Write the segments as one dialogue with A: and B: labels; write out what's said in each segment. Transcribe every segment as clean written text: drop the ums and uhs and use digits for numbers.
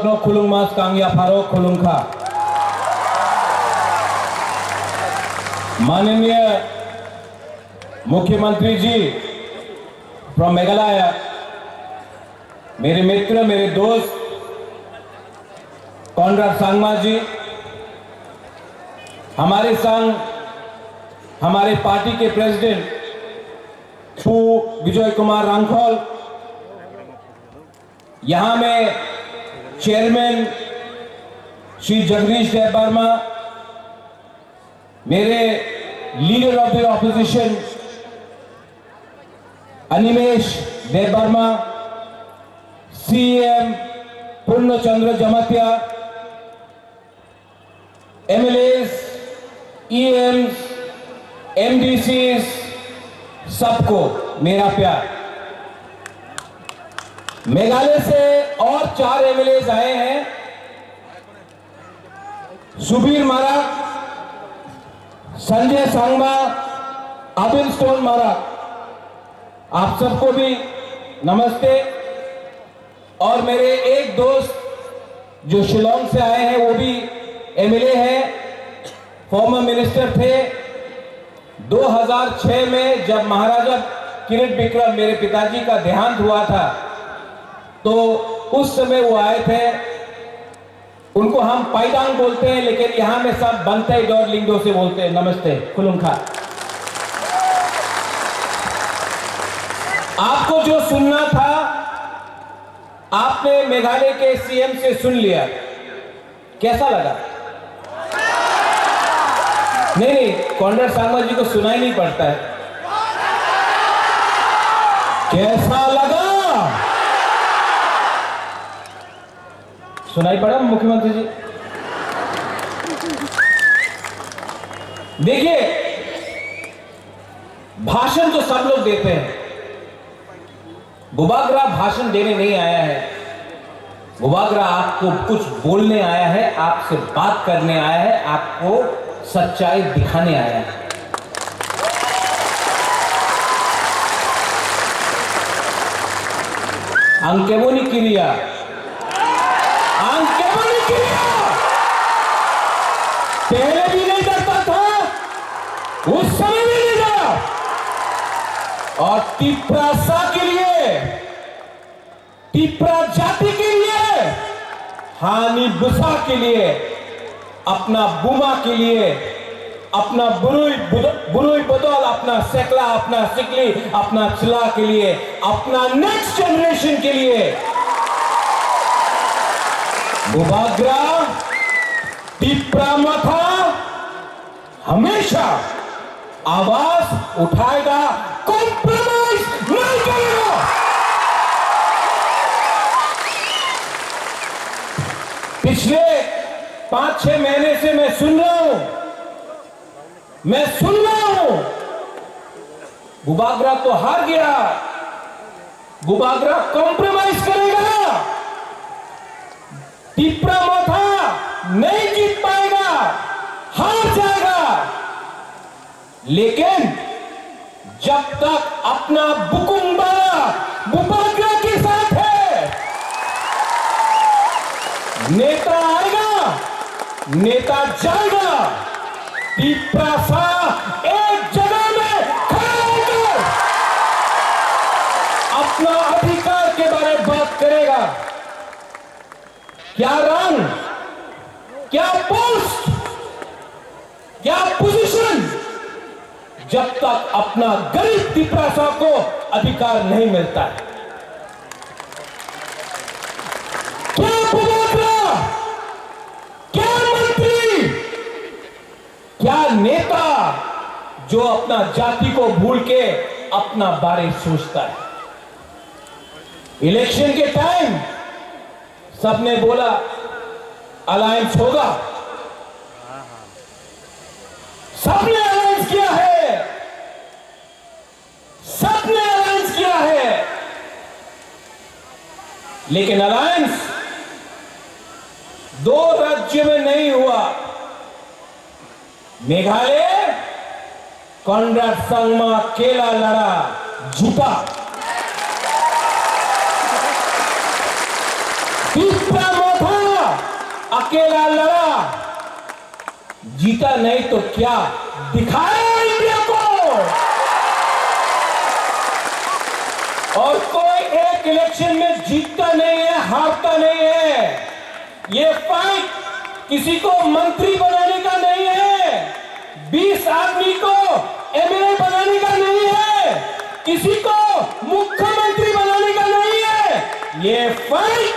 A: no khulung mas kangya pharo khulung kha। माननीय मुख्यमंत्री जी from Meghalaya, मेरे मित्र, मेरे दोस्त कॉनराड सांगमा जी, हमारे संग हमारे पार्टी के प्रेसिडेंट छू विजय कुमार रांखोल, यहां में चेयरमैन श्री जगदीश देववर्मा, मेरे leader of the opposition Animesh Debbarma, CM Purnachandra Jamatia, MLAs, EMs, MDCs, सबको मेरा प्यार। मेघालय से और 4 एमएलएस आए हैं, सुबीर मारा, संजय सांगमा, अबिन स्टोन मारा, आप सबको भी नमस्ते। और मेरे एक दोस्त जो शिलोंग से आए हैं, वो भी एमएलए हैं, फॉर्मर मिनिस्टर थे। 2006 में जब महाराजा किरीट विक्रम मेरे पिताजी का देहांत हुआ था, तो उस समय वो आए थे। उनको हम पाइडांग बोलते हैं, लेकिन यहां में सब बनते डॉर लिंगो से बोलते हैं। नमस्ते खुलुंखा। आपको जो सुनना था आपने मेघालय के सीएम से सुन लिया, कैसा लगा? नहीं, कॉनराड सांगमा जी को सुनाई नहीं पड़ता है। कैसा लगा? सुनाई पड़ा मुख्यमंत्री जी? देखिए, भाषण तो सब लोग देते हैं। बुबागरा भाषण देने नहीं आया है, बुबागरा आपको कुछ बोलने आया है, आपसे बात करने आया है, आपको सच्चाई दिखाने आया है। अंकेबोनी क्रिया, अंकेबोनी क्रिया पहले भी नहीं करता था, उस समय भी नहीं था। और तिप्रासा के लिए, तिप्रा जाति के लिए, हानि बुसा के लिए, अपना बुमा के लिए, अपना बुरुई बदौल, अपना सेकला, अपना सिकली, अपना चिला के लिए, अपना नेक्स्ट जनरेशन के लिए बुबागरा तिप्रा मथा हमेशा आवाज उठाएगा, कॉम्प्रोमाइज नहीं करेगा। पिछले 5-6 महीने से मैं सुन रहा हूं, बुबागरा तो हार गया, बुबागरा कॉम्प्रोमाइज करेगा, तिप्रा मथा नहीं जीत पाएगा, हार जाएगा। लेकिन जब तक अपना बुकुंबारा बुबागरा के साथ है, नेता आएगा, नेता जाएगा, तिप्रासा एक जगह में खड़ा होकर अपना अधिकार के बारे में बात करेगा। क्या रंग, क्या पोस्ट, क्या पोजीशन, जब तक अपना गरीब तिप्रासा को अधिकार नहीं मिलता है। क्या बुबागरा, क्या मंत्री, क्या नेता जो अपना जाति को भूल के अपना बारे सोचता है? इलेक्शन के टाइम सबने बोला अलायंस होगा, सबने अलायंस किया है, सबने अलायंस किया है, लेकिन अलायंस 2 राज्यों में नहीं हुआ। मेघालय कॉनराड सांगमा अकेला लड़ा, जीता। तिप्रा मथा अकेला लड़ा, जीता नहीं तो क्या, दिखाया इंडिया को। और कोई एक इलेक्शन में जीतता नहीं है, हारता नहीं है। ये फाइट किसी को मंत्री बनाने का नहीं है, 20 आदमी को एमएलए बनाने का नहीं है, किसी को मुख्यमंत्री बनाने का नहीं है। ये फाइट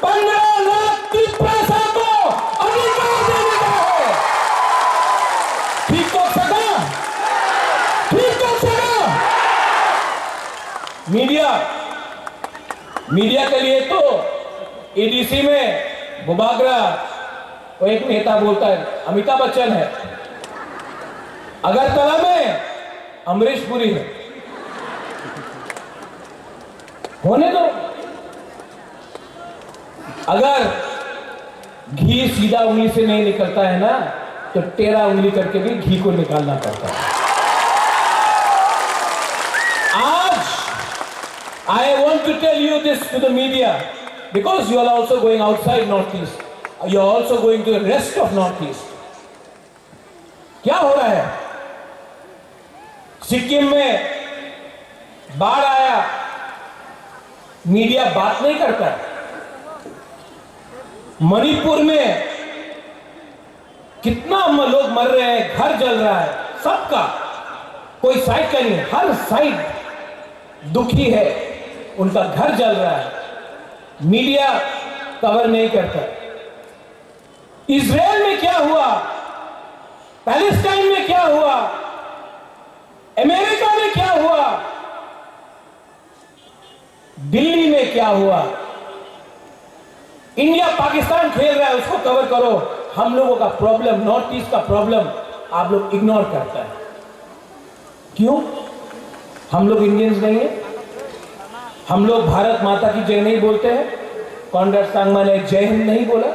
A: 15 लाख तिप्रासा को अधिकार देने का है। ठीक हो सका, ठीक हो सका। मीडिया के लिए तो एडीसी में बुबागरा, वो एक नेता बोलता है अमिताभ बच्चन है, अगरतला में अमरीश पुरी है। होने दो। अगर घी सीधा उंगली से नहीं निकलता है ना, तो टेढ़ा उंगली करके भी घी को निकालना पड़ता है। आज I want to tell you this to the media, because you are also going outside Northeast. You are also going to the rest of Northeast. क्या हो रहा है? सिक्किम में बाढ़ आया, मीडिया बात नहीं करता। मणिपुर में कितना लोग मर रहे हैं, घर जल रहा है, सबका कोई साइड का नहीं, हर साइड दुखी है, उनका घर जल रहा है, मीडिया कवर नहीं करता। इजराइल में क्या हुआ, पैलेस्टाइन में क्या हुआ, अमेरिका में क्या हुआ, दिल्ली में क्या हुआ, इंडिया पाकिस्तान खेल रहा है, उसको कवर करो। हम लोगों का प्रॉब्लम, नॉर्थ ईस्ट का प्रॉब्लम आप लोग इग्नोर करता है। क्यों? हम लोग इंडियंस नहीं है? हम लोग भारत माता की जय नहीं बोलते हैं? कॉनरेड सांगमा ने जय हिंद नहीं बोला?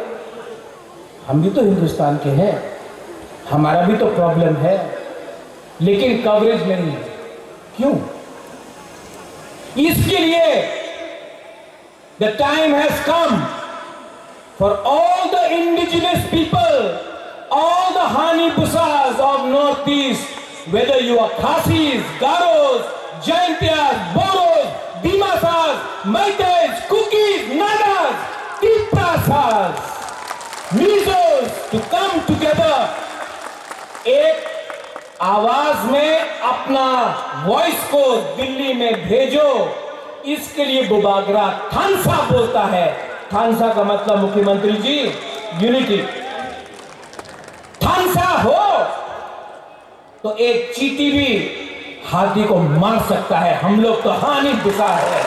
A: हम भी तो हिंदुस्तान के हैं, हमारा भी तो प्रॉब्लम है, लेकिन कवरेज नहीं है। क्यों? इसके लिए the time has come for all the indigenous people, all the Hanipusas of Northeast, whether you are Khasis, Garos, Jaintias, Boros, Dimasas, Maitais, Kukis, Nagas, Tiprasas, Mizos, to come together, एक आवाज में अपना voice को दिल्ली में भेजो। इसके लिए बुबागरा थानसा बोलता है। थानसा का मतलब मुख्यमंत्री जी यूनिटी। थानसा हो तो एक चींटी भी हाथी को मार सकता है। हम लोग तो हानि दिशा है।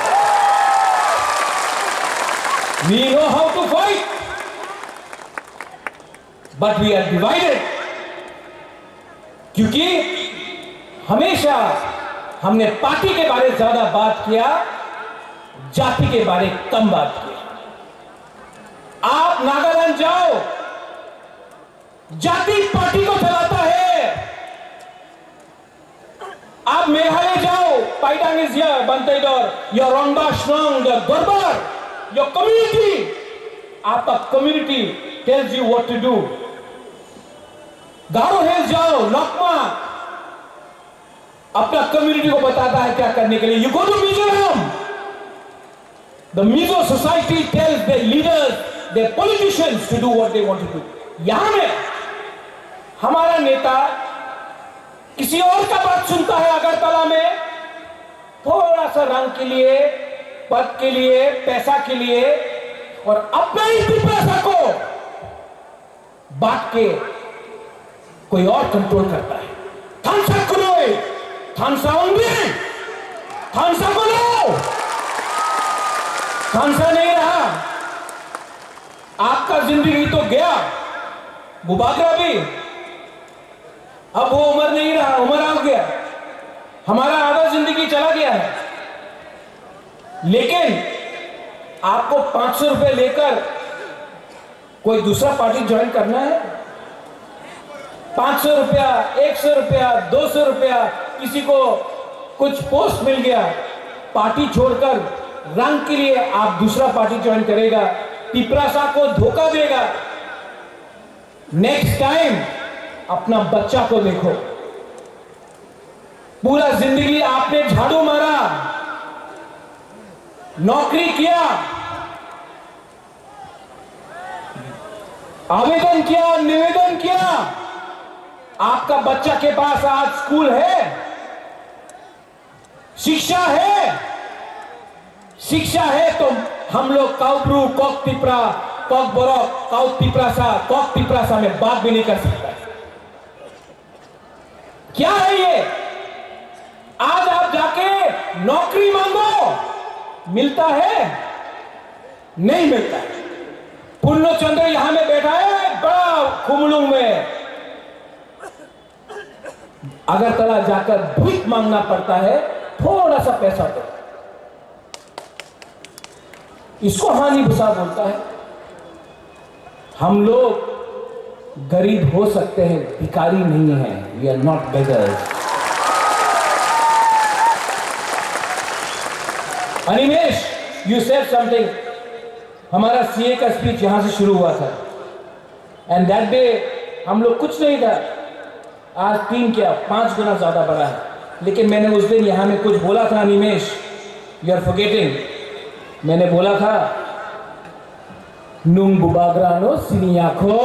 A: We know how to fight, but we are divided. क्योंकि हमेशा हमने पार्टी के बारे में ज्यादा बात किया, जाति के बारे में कम बात की। आप नागालैंड जाओ, जाति पार्टी को चलाता है। आप मेघालय जाओ, पाइटांग इज हियर, बंतेडोर, योर रोंगबा स्ट्रॉन्ग, योर दरबार, योर कम्युनिटी, आपका community tells you what to do. Garo hills जाओ, लकमा, अपना कम्युनिटी को बताता है क्या करने के लिए। You go to Mizoram, the Mizo society tells the leaders, the politicians to do what they want to do. यहां में हमारा नेता किसी और का बात सुनता है। अगरतला में थोड़ा सा रंग के लिए, पद के लिए, पैसा के लिए, और अपने ही पैसा को बांट के कोई और कंट्रोल करता है। थानसा करो, थानसा होंगे, थानसा बोलो। थानसा नहीं रहा, आपका जिंदगी तो गया, बुबागरा भी, अब वो उम्र नहीं रहा, उम्र आ गया, हमारा आधा जिंदगी चला गया है। लेकिन आपको 500 रुपए लेकर कोई दूसरा पार्टी ज्वाइन करना है? 500 रुपया, 100 रुपया, 200 रुपया, किसी को कुछ पोस्ट मिल गया, पार्टी छोड़कर रंग के लिए आप दूसरा पार्टी ज्वाइन करेगा, तिपरासा को धोखा देगा, नेक्स्ट टाइम अपना बच्चा को देखो। पूरा जिंदगी आपने झाड़ू मारा, नौकरी किया, आवेदन किया, निवेदन किया, आपका बच्चा के पास आज स्कूल है, शिक्षा है। शिक्षा है तो हम लोग काउब्रू, कॉक तिपरा, कॉक बोरक, काउक तिपरासा, कॉक तिपरासा में बात भी नहीं कर सकता। क्या है ये? आज आप जाके नौकरी मांगो, मिलता है? नहीं मिलता है। पूर्णचंद्र यहां में बैठा है बड़ा खुमलुंग में, अगरतला जाकर भीख मांगना पड़ता है, थोड़ा सा पैसा दो। इसको हानि भूसा बोलता है। हम लोग गरीब हो सकते हैं, भिखारी नहीं है। We are not beggars. Animesh, you said something. हमारा सीए का स्पीच यहां से शुरू हुआ था, एंड दैट डे हम लोग कुछ नहीं था। आज 3 क्या 5 गुना ज्यादा बड़ा है। लेकिन मैंने उस दिन यहां में कुछ बोला था। Animesh, you are forgetting. मैंने बोला था नुंग बुबाग्रानो सिनियाखो।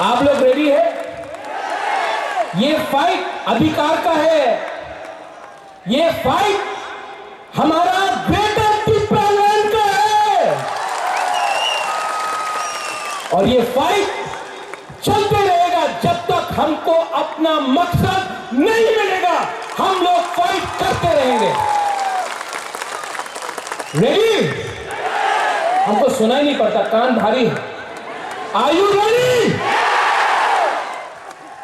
A: आप लोग रेडी है? ये फाइट अधिकार का है। ये फाइट हमारा ग्रेटर तिपरा लैंड का है, और ये फाइट चलते रहेगा जब तक हमको अपना मकसद नहीं मिलेगा। हम लोग फाइट करते रहेंगे। रेडी? हमको सुनाई नहीं पड़ता, कान भारी है। Are you ready?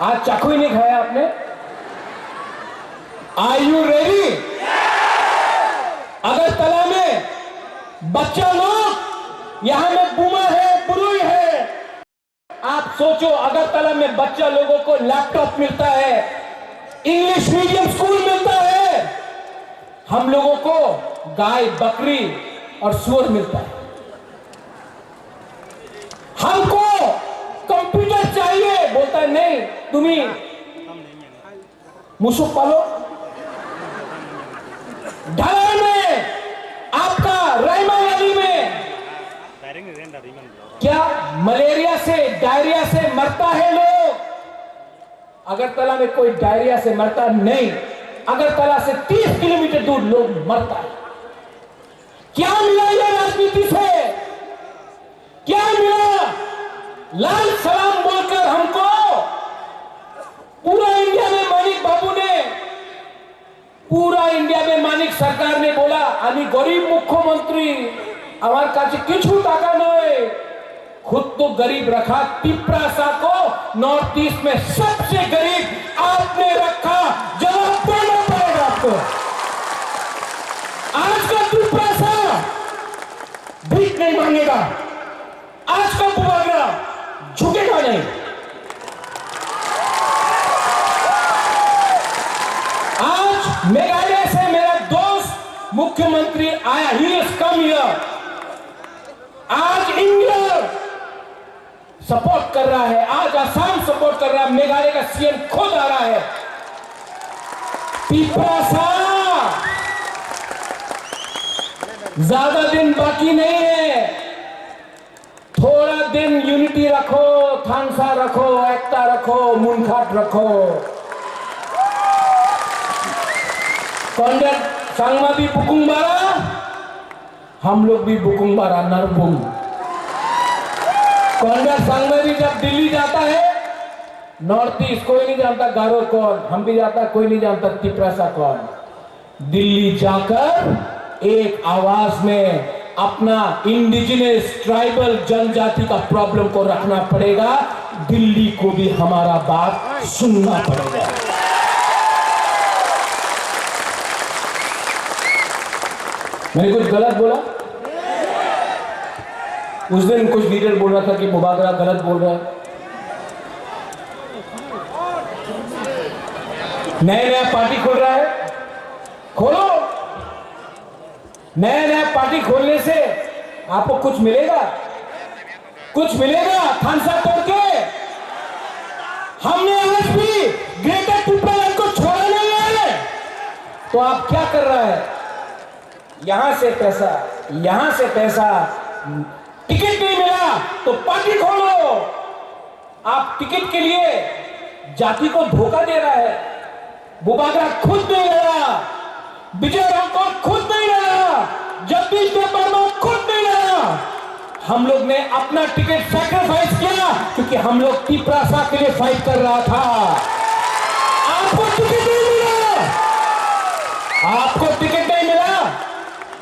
A: आज चाकू ही नहीं खाया आपने? Are you ready? अगरतला में बच्चा लोग, यहां में बुमा है, बुरुई है। आप सोचो, अगरतला में बच्चा लोगों को लैपटॉप मिलता है, इंग्लिश मीडियम स्कूल मिलता है, हम लोगों को गाय, बकरी और सुअर मिलता है। हमको कंप्यूटर चाहिए, बोलता है नहीं, तुम्ही मुसुक पालो। ढलाई में, आपका रायमा वैली में क्या मलेरिया से, डायरिया से मरता है लोग? अगरतला में कोई डायरिया से मरता नहीं। अगरतला से 30 किलोमीटर दूर लोग मरता है। क्या मिला ये राजनीति से? क्या मिला? लाल सलाम बोलकर हमको पूरा इंडिया में मानिक बाबू ने, पूरा इंडिया में मानिक सरकार ने बोला आमी गरीब मुख्यमंत्री, আমার কাছে কিছু টাকা নয়। खुद तो गरीब रखा, तिपरासा को नॉर्थ ईस्ट में सबसे गरीब आपने रखा। जवाब देना पड़ेगा आपको। आज का तिपरासा भीख नहीं मांगेगा, आज का बुबागरा झुकेगा नहीं। आज मेघालय से मेरा दोस्त मुख्यमंत्री आया, ही इज कम हियर। आज इंडिया सपोर्ट कर रहा है, आज असम सपोर्ट कर रहा है, मेघालय का सीएम खुद आ रहा है। तिपरासा ज्यादा दिन बाकी नहीं है। थोड़ा दिन यूनिटी रखो, थांसा रखो, एकता रखो, मुनखाट रखो। कौंडर सांगमा भी बुकुंबारा, हम लोग भी बुकुंबारा नरबुंग। कौंडर सांगमा भी जब दिल्ली जाता है, नॉर्थ ईस्ट कोई नहीं जानता गारो कौन, हम भी जाता कोई नहीं जानता तिपरासा कौन। दिल्ली जाकर एक आवाज में अपना इंडिजिनस ट्राइबल जनजाति का प्रॉब्लम को रखना पड़ेगा। दिल्ली को भी हमारा बात सुनना पड़ेगा। मैंने कुछ गलत बोला? उस दिन कुछ लीडर बोल रहा था कि बुबागरा गलत बोल रहा है। नया पार्टी खोल रहा है, खोलो। नया पार्टी खोलने से आपको कुछ मिलेगा? कुछ मिलेगा थानसा तोड़ के? हमने आज भी ग्रेटर टिप्रालैंड को छोड़ा नहीं है। तो आप क्या कर रहा है? यहां से पैसा, टिकट नहीं मिला तो पार्टी खोलो। आप टिकट के लिए जाति को धोखा दे रहा है। बुबागरा खुद नहीं लड़ा, विजय रामकोर खुद नहीं लड़ा, जगदीश देववर्मा खुद नहीं लड़ा। हम लोग ने अपना टिकट सैक्रिफाइस किया क्योंकि हम लोग टिप्रासा के लिए फाइट कर रहा था। आपको टिकट नहीं मिला,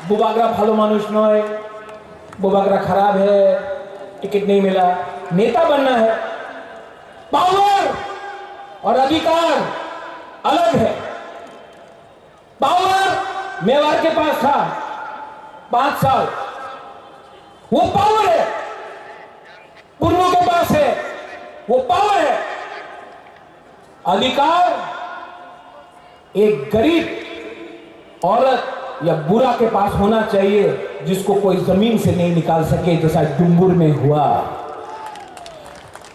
A: बुबागरा भालो मानुष नय, बुबागरा खराब है, टिकट नहीं मिला। नेता बनना है, पावर और अधिकार अलग है। पावर मेवाड़ के पास था 5 साल, वो पावर है। पूर्वों के पास है, वो पावर है। अधिकार एक गरीब औरत या बुरा के पास होना चाहिए जिसको कोई जमीन से नहीं निकाल सके, जैसा डुंगुर में हुआ।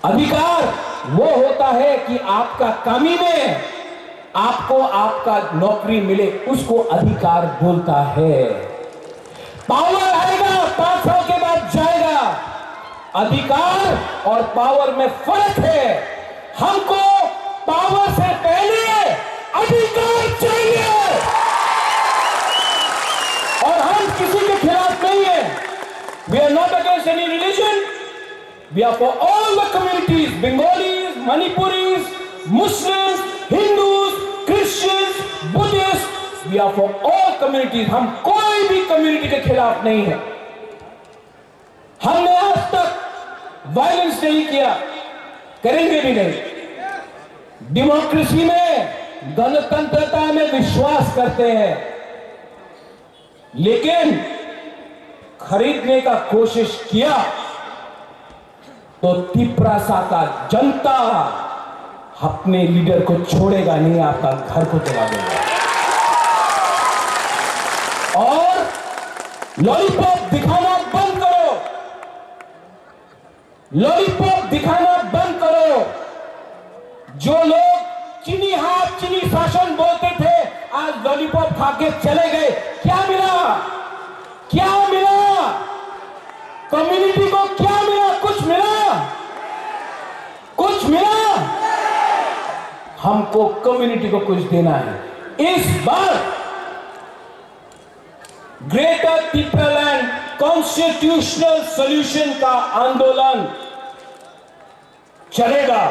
A: अधिकार वो होता है कि आपका कामी में आपको आपका नौकरी मिले, उसको अधिकार बोलता है। पावर आएगा 5 साल के बाद जाएगा। अधिकार और पावर में फर्क है। हमको पावर से पहले अधिकार चाहिए और हम किसी के खिलाफ नहीं है। We are not against any religion. We are for all the communities, Bengalis, Manipuris, Muslims, Hindus, Christians, Buddhists. We are for all communities. हम कोई भी कम्युनिटी के खिलाफ नहीं है। हमने आज तक वायलेंस नहीं किया, करेंगे भी नहीं। डेमोक्रेसी में, गणतंत्रता में विश्वास करते हैं, लेकिन खरीदने का कोशिश किया तो तिप्रासा का जनता अपने लीडर को छोड़ेगा नहीं, आपका घर को जला देगा। और लॉलीपॉप दिखाना बंद करो, लॉलीपॉप दिखाना बंद करो। जो लोग चीनी हाथ चीनी शासन बोलते थे, आज लॉलीपॉप खा के चले गए। क्या मिला? क्या मिला? कम्युनिटी को क्या मिला? कुछ मिला? कुछ मिला? हमको कम्युनिटी को कुछ देना है। इस बार ग्रेटर टिप्रालैंड कॉन्स्टिट्यूशनल सॉल्यूशन का आंदोलन चलेगा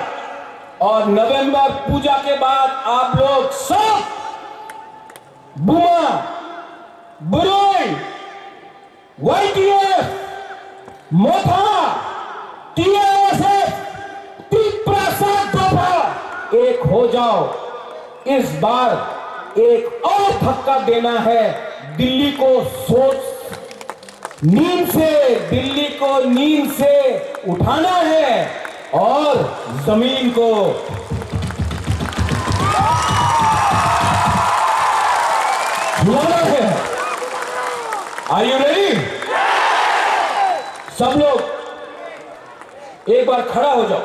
A: और नवंबर पूजा के बाद आप लोग सब बुमा, बुरोई, YTF, मोथा, TRSF, तिप्रासा दफा एक हो जाओ। इस बार एक और धक्का देना है। दिल्ली को दिल्ली को नींद से उठाना है और जमीन को छुआना है। Are you ready? सब लोग एक बार खड़ा हो जाओ।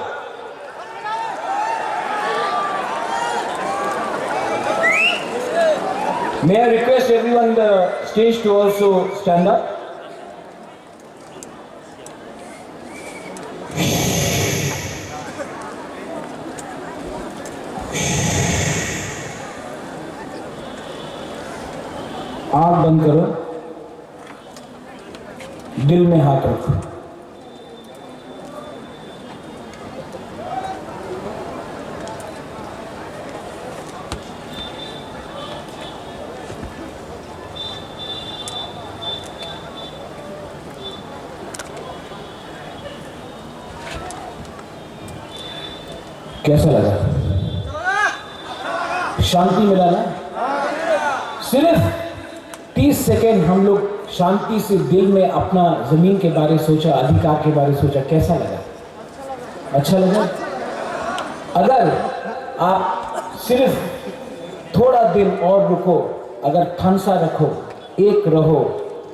A: May I request everyone on the stage to also stand up? आंख बंद करो, दिल में हाथ रखो। कैसा लगा? शांति मिला ना? सिर्फ 30 सेकेंड हम लोग शांति से दिल में अपना जमीन के बारे सोचा, अधिकार के बारे सोचा। कैसा लगा? अच्छा लगा? अगर आप सिर्फ थोड़ा दिन और रुको, अगर थानसा रखो, एक रहो,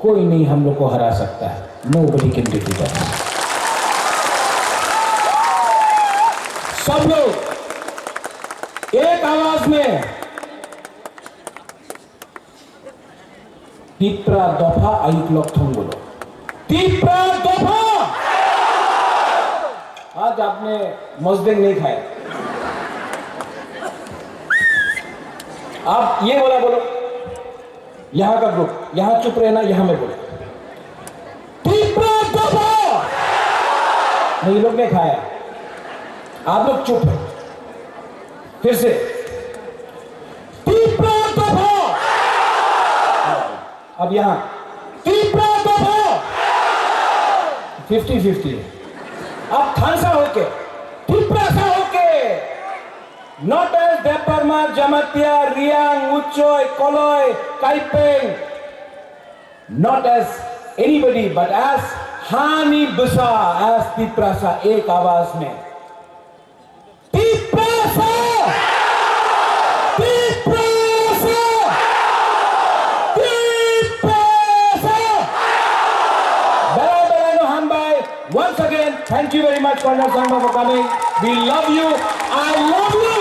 A: कोई नहीं हम लोग को हरा सकता है। Nobody can defeat us. सब लोग एक आवाज में तीपरा दफा आयुक लक्षण बोलो। तीपरा दफा। आज आपने मजदेंग नहीं खाया, आप ये बोला बोलो। यहां का ग्रुप, यहां चुप रहना, यहां में बोलो तीपरा दफा। नहीं, लोग ने खाया, आप लोग चुप है। फिर से तीपरा दफा। अब यहां तीपरा दफा। 50-50। अब थानसा होके, तीपरा सा होके, not as Deparma, Jamatia, Riang, Uchoy, Koloy, Kaipeng, not as anybody, but as Hani Busa, as Tiprasa, एक आवाज में Tiprasa, Tiprasa, Tiprasa. Bela Hambai, once again, thank you very much, Colonel Sangma, for coming. We love you. I love you.